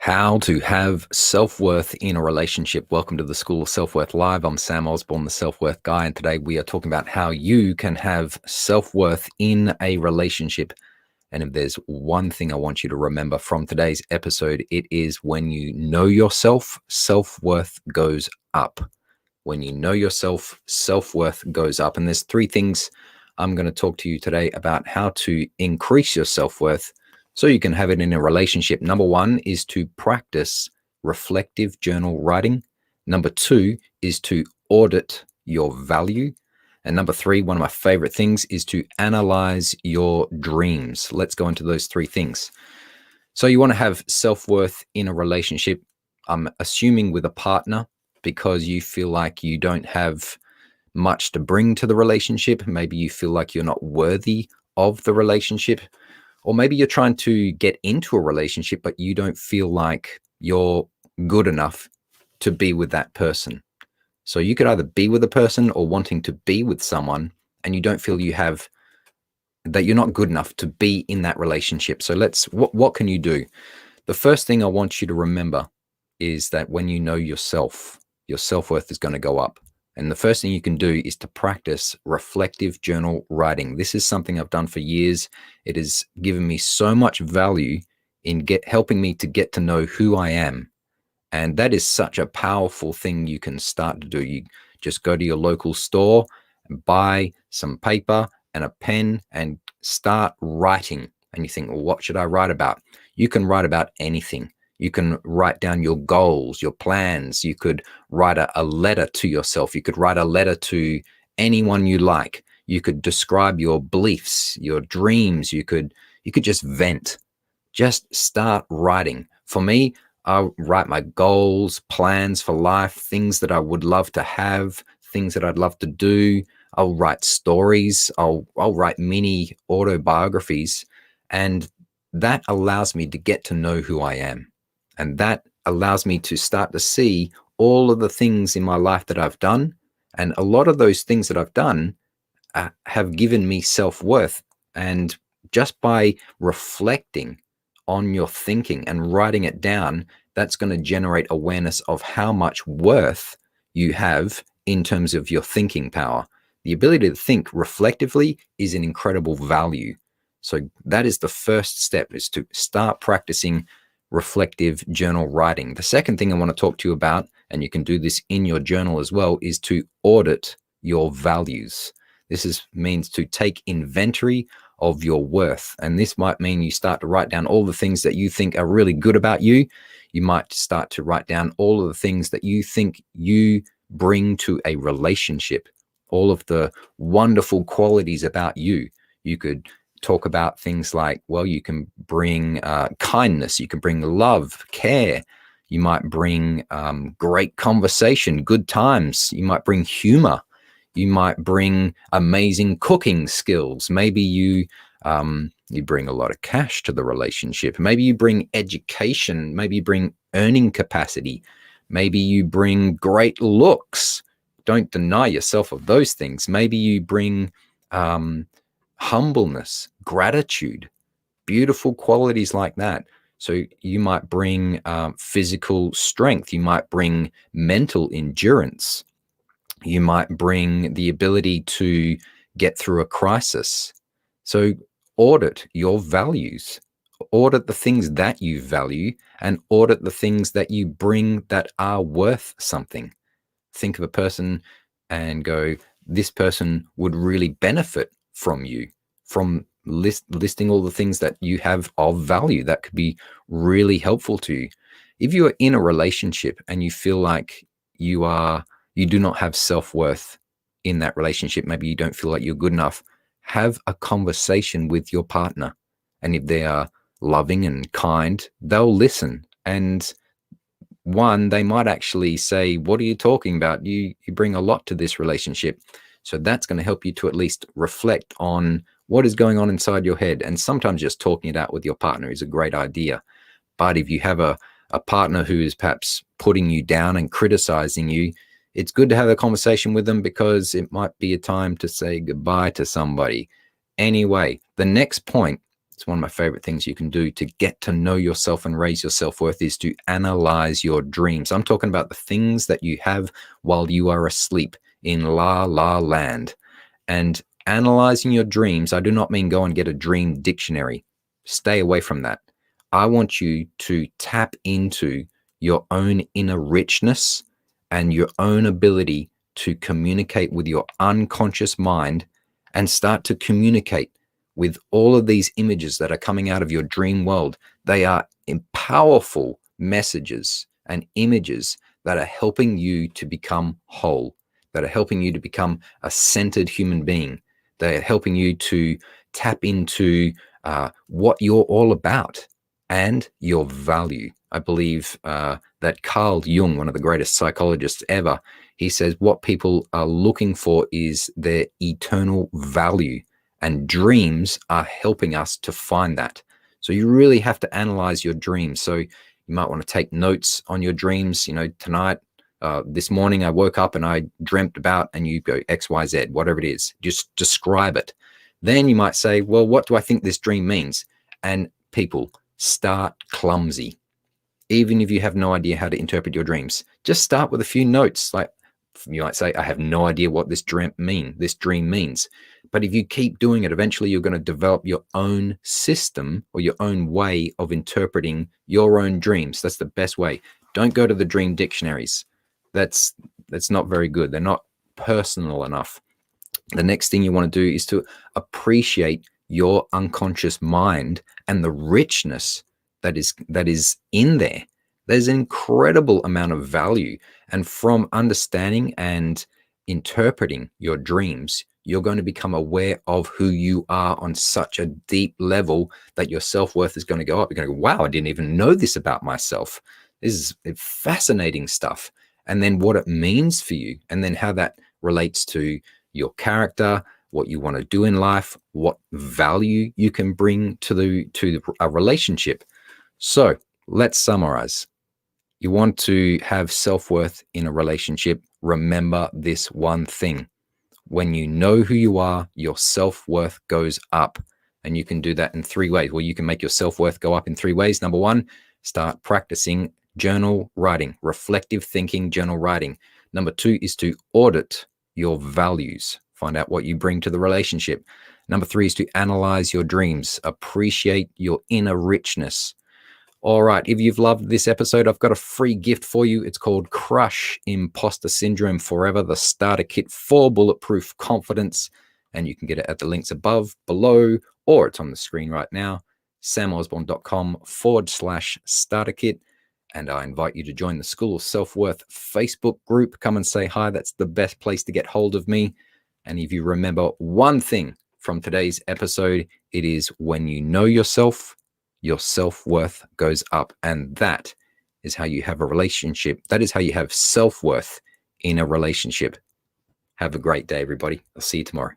How to have self-worth in a relationship. Welcome to the School of Self-Worth Live. I'm Sam Osborne, the self-worth guy, and today we are talking about how you can have self-worth in a relationship. And if there's one thing I want you to remember from today's episode, it is when you know yourself, self-worth goes up. When you know yourself, self-worth goes up. And there's three things I'm going to talk to you today about how to increase your self-worth so you can have it in a relationship. Number one is to practice reflective journal writing. Number two is to audit your value. And number three, one of my favorite things, is to analyze your dreams. Let's go into those three things. So you want to have self-worth in a relationship, I'm assuming with a partner, because you feel like you don't have much to bring to the relationship. Maybe you feel like you're not worthy of the relationship. Or maybe you're trying to get into a relationship, but you don't feel like you're good enough to be with that person. So you could either be with a person or wanting to be with someone, and you don't feel that you're not good enough to be in that relationship. So what can you do? The first thing I want you to remember is that when you know yourself, your self-worth is going to go up. And the first thing you can do is to practice reflective journal writing. This is something I've done for years. It has given me so much value in helping me to get to know who I am. And that is such a powerful thing you can start to do. You just go to your local store and buy some paper and a pen and start writing. And you think, well, what should I write about? You can write about anything. You can write down your goals, your plans. You could write a letter to yourself. You could write a letter to anyone you like. You could describe your beliefs, your dreams. You could just vent. Just start writing. For me, I'll write my goals, plans for life, things that I would love to have, things that I'd love to do. I'll write stories. I'll write mini autobiographies, and that allows me to get to know who I am. And that allows me to start to see all of the things in my life that I've done. And a lot of those things that I've done have given me self-worth. And just by reflecting on your thinking and writing it down, that's going to generate awareness of how much worth you have in terms of your thinking power. The ability to think reflectively is an incredible value. So that is the first step, is to start practicing reflective journal writing. The second thing I want to talk to you about, and you can do this in your journal as well, is to audit your values. This means to take inventory of your worth. And this might mean you start to write down all the things that you think are really good about you. You might start to write down all of the things that you think you bring to a relationship, all of the wonderful qualities about you. You could talk about things like, well, you can bring kindness, you can bring love, care, you might bring great conversation, good times, you might bring humor, you might bring amazing cooking skills. Maybe you bring a lot of cash to the relationship. Maybe you bring education. Maybe you bring earning capacity. Maybe you bring great looks. Don't deny yourself of those things. Maybe you bring humbleness, gratitude, beautiful qualities like that. So you might bring physical strength. You might bring mental endurance. You might bring the ability to get through a crisis. So audit your values, audit the things that you value, and audit the things that you bring that are worth something. Think of a person and go, this person would really benefit from you, from listing all the things that you have of value that could be really helpful to you. If you are in a relationship and you feel like you do not have self-worth in that relationship, maybe you don't feel like you're good enough, have a conversation with your partner. And if they are loving and kind, they'll listen. And they might actually say, what are you talking about? You bring a lot to this relationship. So that's going to help you to at least reflect on what is going on inside your head. And sometimes just talking it out with your partner is a great idea. But if you have a partner who is perhaps putting you down and criticizing you, it's good to have a conversation with them, because it might be a time to say goodbye to somebody. Anyway, the next point, It's one of my favorite things you can do to get to know yourself and raise your self-worth is to analyze your dreams. I'm talking about the things that you have while you are asleep in la la land. And analyzing your dreams, I do not mean go and get a dream dictionary. Stay away from that. I want you to tap into your own inner richness and your own ability to communicate with your unconscious mind and start to communicate with all of these images that are coming out of your dream world. They are powerful messages and images that are helping you to become whole, that are helping you to become a centered human being. They are helping you to tap into what you're all about and your value. I believe that Carl Jung, one of the greatest psychologists ever, he says what people are looking for is their eternal value, and dreams are helping us to find that. So you really have to analyze your dreams. So you might want to take notes on your dreams. You know, tonight, this morning I woke up and I dreamt about, and you go XYZ, whatever it is, just describe it. Then you might say, well, what do I think this dream means? And people, start clumsy. Even if you have no idea how to interpret your dreams, just start with a few notes. Like you might say, I have no idea what this dream means. But if you keep doing it, eventually you're going to develop your own system or your own way of interpreting your own dreams. That's the best way. Don't go to the dream dictionaries. That's not very good. They're not personal enough. The next thing you want to do is to appreciate your unconscious mind and the richness that is in there. There's an incredible amount of value. And from understanding and interpreting your dreams, you're going to become aware of who you are on such a deep level that your self-worth is going to go up. You're going to go, wow, I didn't even know this about myself. This is fascinating stuff. And then what it means for you, and then how that relates to your character, what you want to do in life, what value you can bring to a relationship. So let's summarize. You want to have self-worth in a relationship. Remember this one thing. When you know who you are, your self-worth goes up. And you can do that in 3 ways. Well, you can make your self-worth go up in 3 ways. Number 1, start practicing journal writing, reflective thinking, journal writing. Number 2 is to audit your values. Find out what you bring to the relationship. Number 3 is to analyze your dreams, appreciate your inner richness. All right, if you've loved this episode, I've got a free gift for you. It's called Crush Imposter Syndrome Forever, the starter kit for bulletproof confidence. And you can get it at the links above, below, or it's on the screen right now, samosborn.com/starter kit. And I invite you to join the School of Self-Worth Facebook group. Come and say hi. That's the best place to get hold of me. And if you remember one thing from today's episode, it is when you know yourself, your self-worth goes up. And that is how you have a relationship. That is how you have self-worth in a relationship. Have a great day, everybody. I'll see you tomorrow.